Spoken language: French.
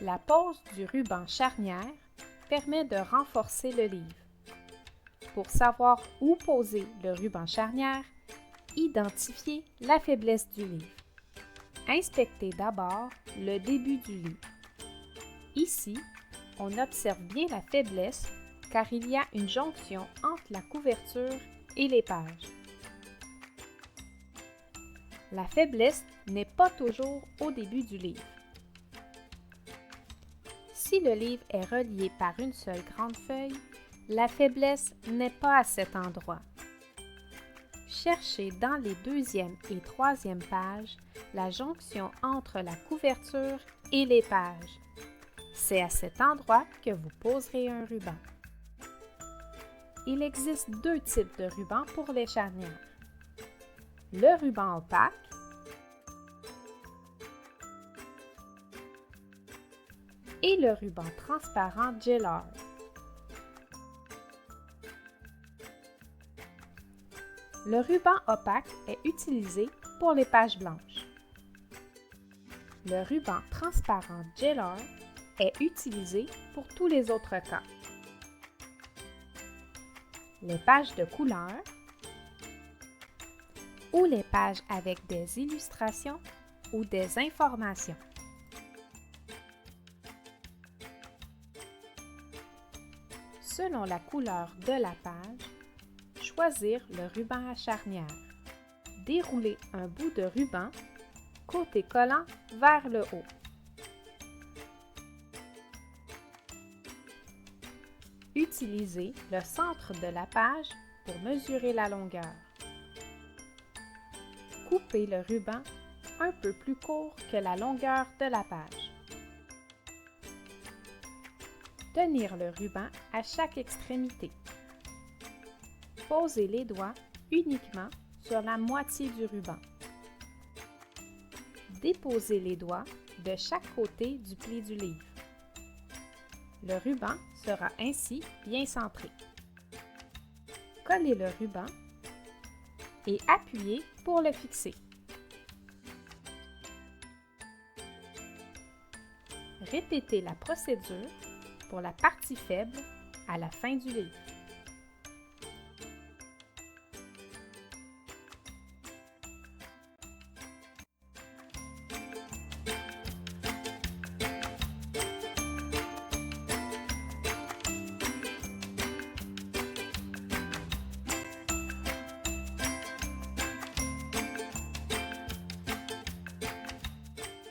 La pose du ruban charnière permet de renforcer le livre. Pour savoir où poser le ruban charnière, identifiez la faiblesse du livre. Inspectez d'abord le début du livre. Ici, on observe bien la faiblesse car il y a une jonction entre la couverture et les pages. La faiblesse n'est pas toujours au début du livre. Si le livre est relié par une seule grande feuille, la faiblesse n'est pas à cet endroit. Cherchez dans les deuxième et troisième pages la jonction entre la couverture et les pages. C'est à cet endroit que vous poserez un ruban. Il existe deux types de rubans pour les charnières. Le ruban opaque et le ruban transparent Gellar. Le ruban opaque est utilisé pour les pages blanches. Le ruban transparent Gellar est utilisé pour tous les autres cas. Les pages de couleur ou les pages avec des illustrations ou des informations. Selon la couleur de la page, choisir le ruban à charnière. Déroulez un bout de ruban côté collant vers le haut. Utilisez le centre de la page pour mesurer la longueur. Coupez le ruban un peu plus court que la longueur de la page. Tenir le ruban à chaque extrémité. Posez les doigts uniquement sur la moitié du ruban. Déposez les doigts de chaque côté du pli du livre. Le ruban sera ainsi bien centré. Collez le ruban et appuyez pour le fixer. Répétez la procédure pour la partie faible à la fin du livre.